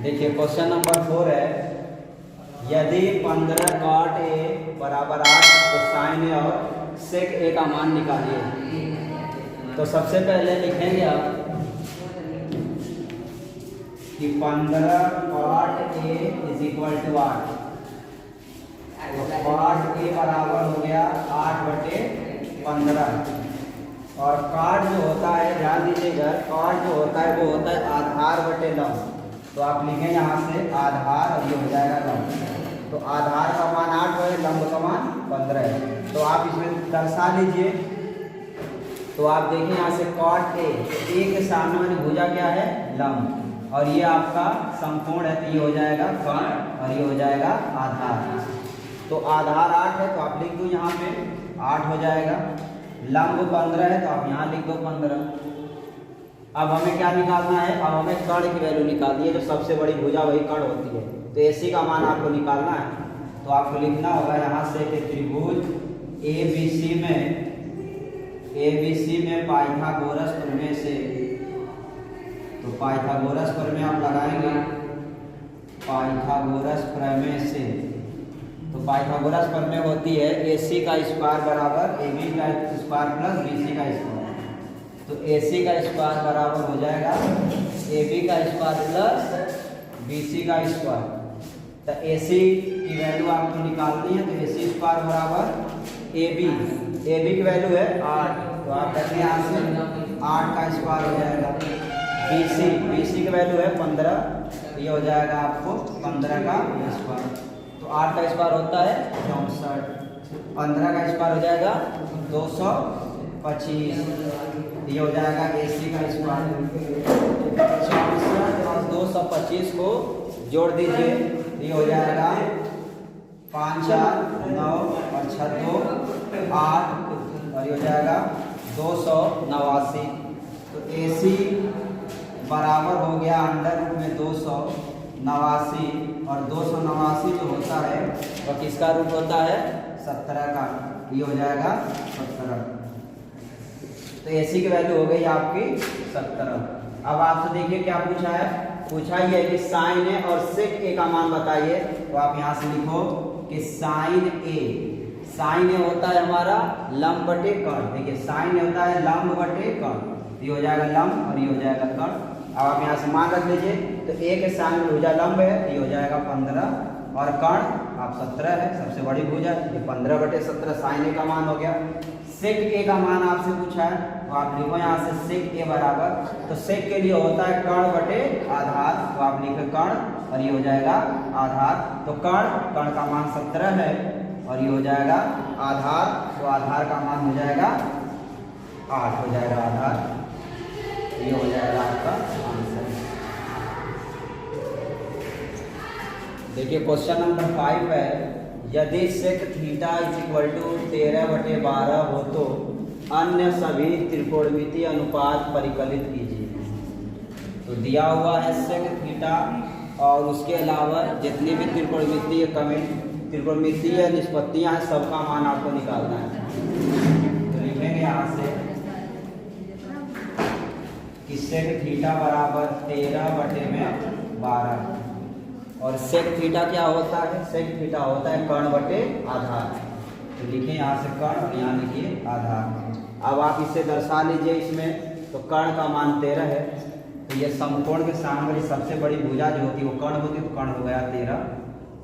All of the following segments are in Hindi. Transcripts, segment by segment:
देखिए क्वेश्चन नंबर 4 है, यदि 15 cot a बराबर 8 तो sin a और sec a का मान निकालिए। तो सबसे पहले लिखेंगे आप कि 15 cot a is equal to 8। तो cot a बराबर हो गया 8/15। और cot जो होता है, ध्यान दीजिएगा, cot जो होता है वो होता है आधार बटे लंब। तो आप लिखें यहाँ से आधार और ये हो जाएगा लंब। तो आधार का मान 8 है, लंब का मान 15 है। तो आप इसमें दर्शा लीजिए। तो आप देखिए यहाँ से cot a, a के सामने वाली भुजा क्या है, लंब, और ये आपका समकोण है, तो ये हो जाएगा कर्ण और ये हो जाएगा आधार। तो आधार 8 है तो आप लिख दो यहाँ पे 8 हो जाएगा। लंब 15 है तो आप यहाँ लिख दो 15। अब हमें क्या निकालना है, अब हमें कर्ण की वैल्यू निकालनी है। जो सबसे बड़ी भुजा वही कर्ण होती है, तो AC का मान आपको निकालना है। तो आपको लिखना होगा यहाँ से कि त्रिभुज ABC में पाइथागोरस प्रमेय से, तो पाइथागोरस प्रमेय आप लगाएंगे, पाइथागोरस प्रमेय से। तो पाइथागोरस प्रमेय होती है AC का स्क्वायर बराबर AB का स्क्वायर प्लस BC का स्क्वायर। तो AC का स्क्वायर बराबर हो जाएगा AB का स्क्वायर प्लस BC का स्क्वायर। तो AC की वैल्यू आपको निकालनी है। तो AC स्क्वायर बराबर AB की वैल्यू है 8, तो आप कहते हैं यहाँ से 8 का स्क्वायर हो जाएगा। BC की वैल्यू है 15, ये हो जाएगा आपको 15 का स्क्वायर। तो 8 का स्क्वायर होता है 64, 15 का स्क्वायर हो जाएगा 225, ये हो जाएगा AC का स्क्वायर। 64 और 225 को जोड़ दीजिए, ये हो जाएगा 5 4 9 और 6 2 8 और ये हो जाएगा 289। तो AC बराबर हो गया अंडर रूट में 289, और 289 जो होता है वह किसका रूट होता है, 17 का। ये हो जाएगा 17। तो AC की वैल्यू हो गई आपकी 17। अब आपसे देखिए क्या पूछा है, पूछा ही है कि sin A और sec A का मान बताइए। तो आप यहाँ से लिखो कि sin A होता है हमारा लंब बटे कर्ण। देखिए sin A होता है लंब बटे कर्ण, ये हो जाएगा लंब और ये हो जाएगा कर्ण। अब आप यहाँ से मान रख लीजिए। तो A के सामने भुजा लंब है, ये हो जाएगा 15, और कर्ण आप 17 है, सबसे बड़ी भुजा, ये 15/17 sin A का मान हो गया। sec A का मान आपसे पूछा है, तो आप लिखो यहाँ से sec A बराबर, तो sec के लिए होता है कर्ण बटे आधार, तो आप लिखो कर्ण और ये हो जाएगा आधार। तो कर्ण का मान 17 है और ये हो जाएगा आधार, तो आधार का मान हो जाएगा 8 हो जाएगा आधार, ये हो जाएगा आपका आंसर। देखिए क्वेश्चन नंबर 5 है, यदि sec theta is equal to 13/12 हो तो अन्य सभी त्रिकोणमितीय अनुपात परिकलित कीजिए। तो दिया हुआ है sec थीटा और उसके अलावा जितनी भी त्रिकोणमितीय निष्पत्तियां हैं सबका मान आपको निकालना है। तो लिखेंगे यहाँ से कि sec थीटा बराबर 13/12, और sec थीटा क्या होता है, sec थीटा होता है कर्ण बटे आधार। तो लिखिए यहाँ से कर्ण और यहाँ लिखिए आधार। अब आप इसे दर्शा लीजिए इसमें। तो कर्ण का मान 13 है, तो ये समकोण के सामने वाली सबसे बड़ी भुजा जो होती है वो कर्ण होती है, तो कर्ण हो गया 13।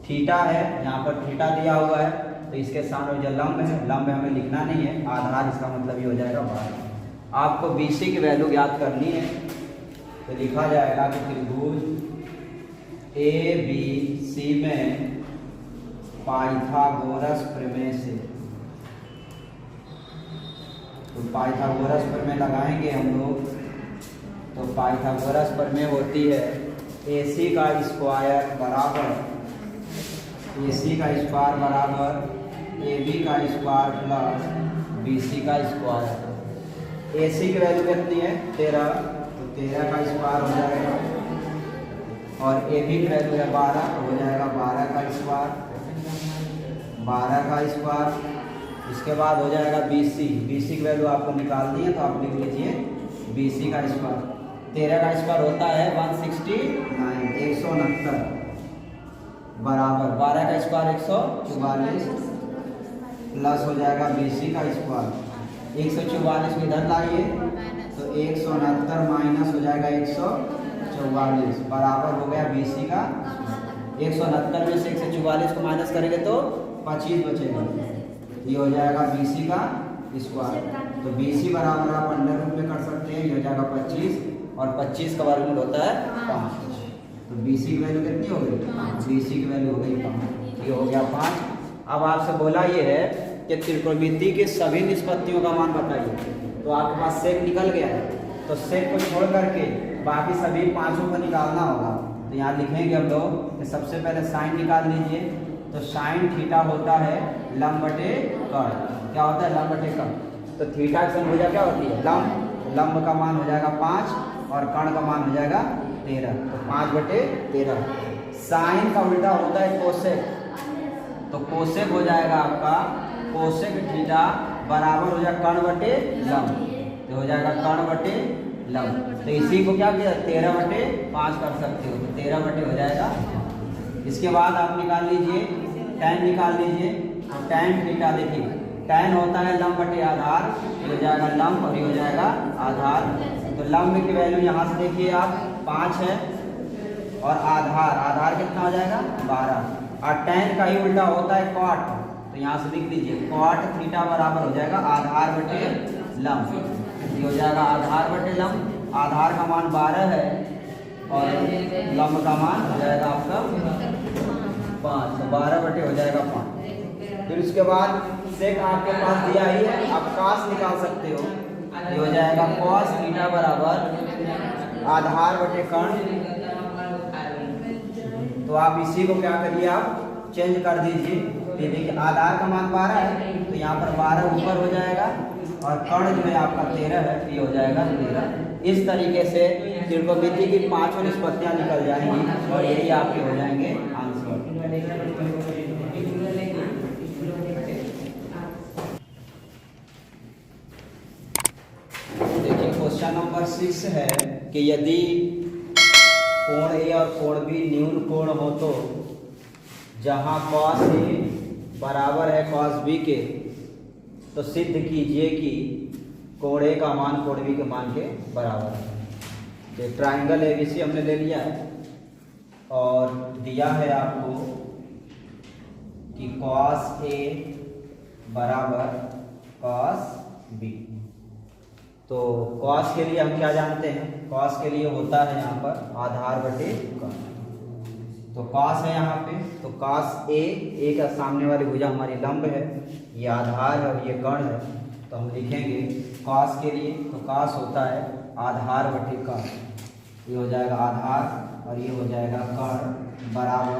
थीटा है, यहाँ पर थीटा दिया हुआ है, तो इसके सामने जो लंब है, लंब हमें लिखना नहीं है, आधार, इसका मतलब ये हो जाएगा 12। आपको BC की वैल्यू ज्ञात करनी है। तो लिखा जाएगा कि त्रिभुज ABC में पाइथागोरस प्रमेय से, तो पाइथागोरस प्रमेय लगाएंगे हम लोग। तो पाइथागोरस प्रमेय होती है AC का स्क्वायर बराबर AB का स्क्वायर प्लस BC का स्क्वायर। AC की वैल्यू कितनी है 13, तो 13 का स्क्वायर हो जाएगा, और AB की वैल्यू है 12, तो हो जाएगा 12 का स्क्वायर, 12 का स्क्वायर। इसके बाद हो जाएगा BC की वैल्यू आपको निकालनी है, तो आप लिख लीजिए BC का स्क्वायर। 13 का स्क्वायर होता है 169, 169 बराबर 12 का स्क्वायर 144 प्लस हो जाएगा BC का स्क्वायर 144 को इधर लाइए तो 169 माइनस हो जाएगा 144 बराबर हो गया BC का 169 में से 144 को माइनस करेंगे तो 25 बचेगा, ये हो जाएगा BC का स्क्वायर। तो BC बराबर आप अंडर रूट में कर सकते हैं, ये हो जाएगा 25 और 25 का वर्गमूल होता है 5। तो BC की वैल्यू कितनी हो गई? BC की वैल्यू हो गई 5, ये हो गया 5। अब आपसे बोला ये है कि त्रिकोणमिति के सभी निष्पत्तियों का मान बताइए, तो आपके पास सेक निकल गया है, तो सेक को छोड़ करके बाकी सभी पाँचों को निकालना होगा। तो यहाँ लिखेंगे हम लोग कि सबसे पहले साइन निकाल लीजिए, तो साइन थीटा होता है लंब बटे कर्ण। क्या होता है? लंब बटे कर्ण। तो थीटा की समभुजा क्या होती है? लंब। लंब का मान हो जाएगा 5 और कर्ण का मान हो जाएगा 13, तो 5 बटे 13। साइन का उल्टा होता है कोसेक, तो कोसेक हो जाएगा आपका कोसेक थीटा बराबर हो जाएगा कर्ण बटे लंब, तो हो जाएगा कर्ण बटे लंब। तो इसी को क्या किया 13 बटे 5 कर सकते हो, तो 13 बटे हो जाएगा। इसके बाद आप निकाल लीजिए tan निकाल लीजिए, तो tan थीटा देखिए tan होता है लंब बटे आधार, ये हो जाएगा लंब और ये हो जाएगा आधार। तो लंब की वैल्यू यहाँ से देखिए आप 5 है और आधार कितना हो जाएगा 12, और tan का ही उल्टा होता है cot, तो यहाँ से लिख लीजिए cot थीटा बराबर हो जाएगा आधार बटे लंब, ये हो जाएगा आधार बटे लंब। आधार का मान 12 है और लंब का मान हो जाएगा आपका 5, तो 12 बटे हो जाएगा 5। फिर उसके बाद सेक आपके पास दिया ही है, आप cos निकाल सकते हो, ये हो जाएगा cos थीटा बराबर आधार बटे कर्ण। तो आप इसी को क्या करिए आप चेंज कर दीजिए, ये देखिए आधार का मान 12 है, तो यहाँ पर 12 ऊपर हो जाएगा और कर्ण जो है आपका 13 है, तो ये हो जाएगा 13। इस तरीके से त्रिकोणमिति की पांचों निष्पत्तियां निकल जाएंगी और यही आपके हो जाएंगे आंसर। देखिए क्वेश्चन नंबर 6 है कि यदि कोण ए और कोण बी न्यून कोण हो तो जहां cos ए बराबर है cos बी के, तो सिद्ध कीजिए कि कोण ए का मान कोण बी के मान के बराबर है। तो ट्राइंगल ABC हमने ले लिया है और दिया है आपको कि cos A बराबर cos B। तो cos के लिए हम क्या जानते हैं? cos के लिए होता है यहाँ पर आधार बटे कर्ण। तो cos है यहाँ पे, तो cos A का सामने वाली भुजा हमारी लंब है, ये आधार है और ये कर्ण है, तो हम लिखेंगे cos के लिए, तो cos होता है आधार बटे कर्ण, ये हो जाएगा आधार और ये हो जाएगा कर्ण बराबर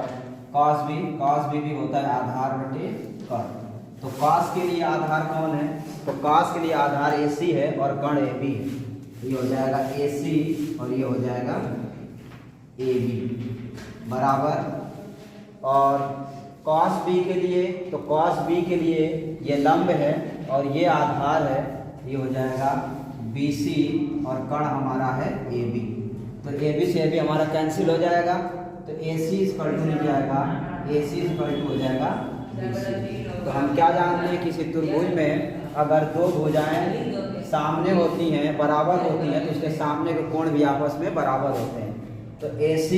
cos B भी होता है आधार बटे कर्ण। तो cos के लिए आधार कौन है? तो cos के लिए आधार AC है और कर्ण AB है, ये हो जाएगा AC और ये हो जाएगा AB बराबर। और cos B के लिए, तो cos B के लिए ये लंब है और ये आधार है, ये हो जाएगा BC और कर्ण हमारा है AB। तो AB से AB हमारा कैंसिल हो जाएगा, तो AC इक्वल टू मिल जाएगा AC इक्वल टू हो जाएगा BC। तो हम क्या जानते हैं कि त्रिभुज में अगर दो भुजाएं सामने होती हैं, बराबर होती हैं, तो उसके सामने के कोण भी आपस में बराबर होते हैं। तो AC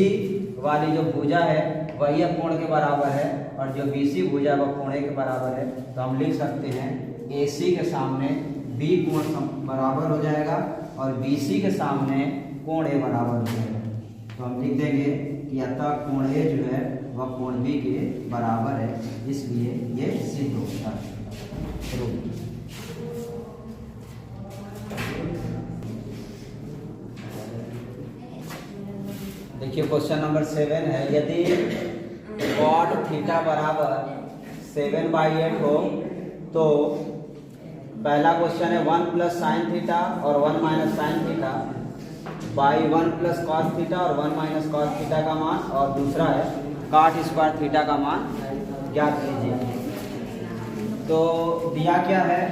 वाली जो भुजा है वही कोण के बराबर है और जो BC भुजा वह कोण के बराबर है। तो हम लिख सकते हैं AC के सामने B कोण बराबर हो जाएगा और BC के सामने कोण A बराबर हो जाएगा। तो हम लिख देंगे कि अतः कोण A जो है वह कोण B के बराबर है, इसलिए ये सिद्ध होता है। देखिए क्वेश्चन नंबर 7 है, यदि cot थीटा बराबर 7/8 हो तो पहला क्वेश्चन है 1 प्लस साइन थीटा और 1 minus sine theta by 1 plus cos theta और 1 माइनस कॉस थीटा का मान, और दूसरा है cot स्क्वायर थीटा का मान ज्ञात कीजिए। तो दिया क्या है?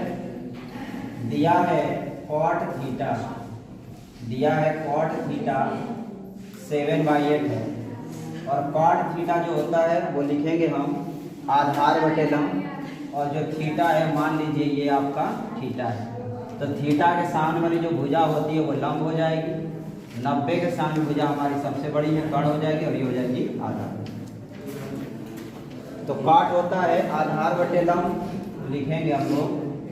दिया है cot थीटा, दिया है cot थीटा 7/8 है और कॉट थीटा जो होता है वो लिखेंगे हम आधार बटे लंब, और जो थीटा है मान लीजिए ये आपका थीटा है, तो थीटा के सामने वाली जो भुजा होती है वो लंब हो जाएगी, 90 के सामने भुजा हमारी सबसे बड़ी है कर्ण हो जाएगी, और ये हो जाएगी आधार। तो कॉट होता है आधार बटे लंब, लिखेंगे हम लोग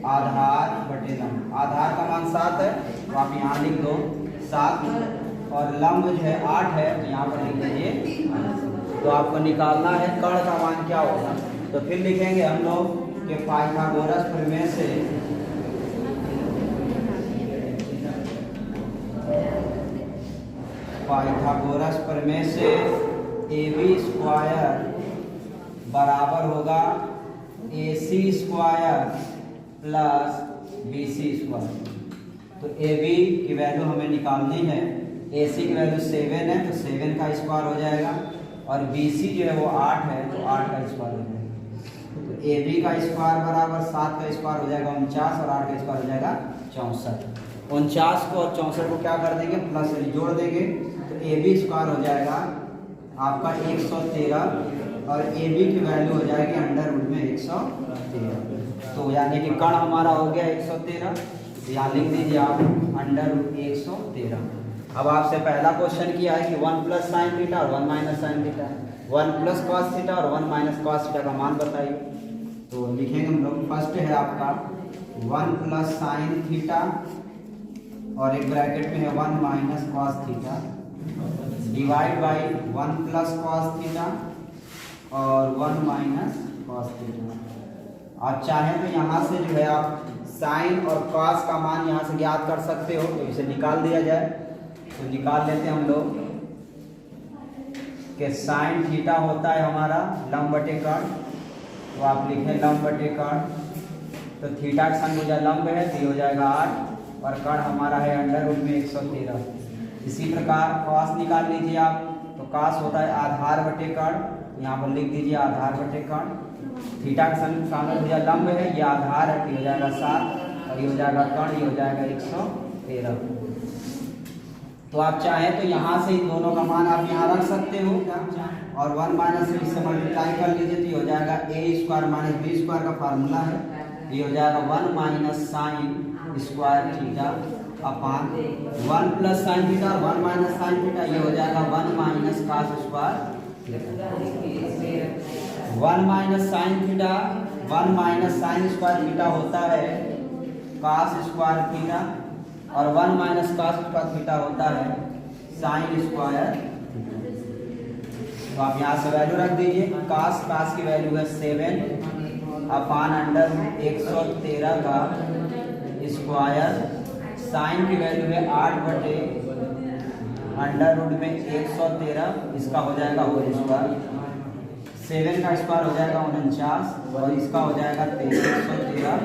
आधार बटे लंब। आधार का मान 7 है तो आप यहाँ लिख दो 7, और लंब जो है 8 है तो यहाँ पर लिख दीजिए। तो आपको निकालना है कर्ण का मान क्या होगा, तो फिर लिखेंगे हम लोग कि पाइथागोरस प्रमेय से AB स्क्वायर बराबर होगा AC square plus BC square. तो AB की वैल्यू हमें निकालनी है, AC की वैल्यू 7 है तो 7 का स्क्वायर हो जाएगा, और BC जो है वो 8 है तो 8 का स्क्वायर हो जाएगा। तो AB का स्क्वायर बराबर 7 का स्क्वायर हो जाएगा 49, और 8 का स्क्वायर हो जाएगा 64। 49 को और 64 को क्या कर देंगे, प्लस जोड़ देंगे, तो AB स्क्वायर हो जाएगा आपका 113, और AB की वैल्यू हो जाएगी अंडर रूट में 113। तो यानी कि कर्ण हमारा हो गया 113, तो यहाँ लिख दीजिए आप अंडर रूट 113। अब आपसे पहला क्वेश्चन किया है कि 1 प्लस साइन थीटा और 1 minus sine theta, 1 plus cos theta और 1 माइनस कॉस थीटा का मान बताइए। तो लिखेंगे हम लोग, फर्स्ट है आपका 1 प्लस साइन थीटा और एक ब्रैकेट में है 1 minus cos theta divide by 1 plus cos theta और 1 माइनस कॉस थीटा। आप चाहें तो यहाँ से जो है आप साइन और कॉस का मान यहाँ से ज्ञात कर सकते हो, तो इसे निकाल दिया जाए। तो निकाल लेते हैं हम लोग कि साइन थीटा होता है हमारा लंब बटे कर्ण, तो आप लिखें लंब बटे कर्ण, तो थीटा का सन लंब है तो ये हो जाएगा 8, और कर्ण हमारा है अंडर रूट में 113। इसी प्रकार कॉस निकाल लीजिए आप, तो कॉस होता है आधार बटे कर्ण, यहाँ पर लिख दीजिए आधार बटे कर्ण। थीटा का सामने भुजा लंब है, ये आधार है तो हो जाएगा 7, और ये हो जाएगा कर्ण, ये हो जाएगा 113। तो आप चाहें तो यहाँ से इन दोनों का मान आप यहाँ रख सकते हो, और 1 माइनस इससे मल्टीप्लाई कर लीजिए तो ये हो जाएगा A square minus B square का फार्मूला है, ये हो जाएगा 1 minus sine square theta upon 1 plus sine theta और 1 माइनस साइन थीटा, ये हो जाएगा 1 minus cos square. 1 minus sine theta 1 minus sine square theta होता है कॉस स्क्वायर थीटा, और 1 माइनस कॉस स्क्वायर थीटा होता है साइन स्क्वायर थीटा। तो आप यहाँ से वैल्यू रख दीजिए, कॉस की वैल्यू है 7 अपान अंडर 113 का स्क्वायर, साइन की वैल्यू है 8 बटे अंडर रूट में 113, इसका हो जाएगा होल स्क्वायर। 7 का स्क्वायर हो जाएगा 49, और इसका हो जाएगा 113,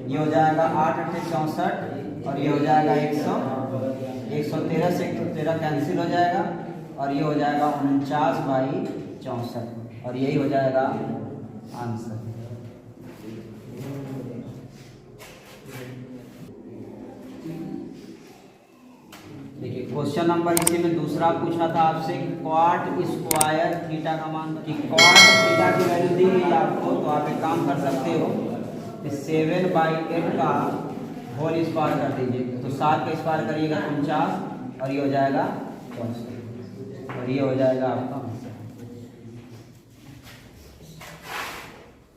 ये हो जाएगा 8 × 64, और ये हो जाएगा 113 से 113 कैंसिल हो जाएगा, और ये हो जाएगा 49/64, और यही हो जाएगा आंसर। देखिए क्वेश्चन नंबर इसी में दूसरा पूछा था आपसे कॉट स्क्वायर थीटा का मान, कि कॉट थीटा की वैल्यू दी गई आपको, तो आप एक काम कर सकते हो कि 7/8 का होल स्क्वायर कर दीजिए, तो 7 का स्क्वायर करिएगा 49, और ये हो जाएगा 64, और ये हो जाएगा आपका आंसर।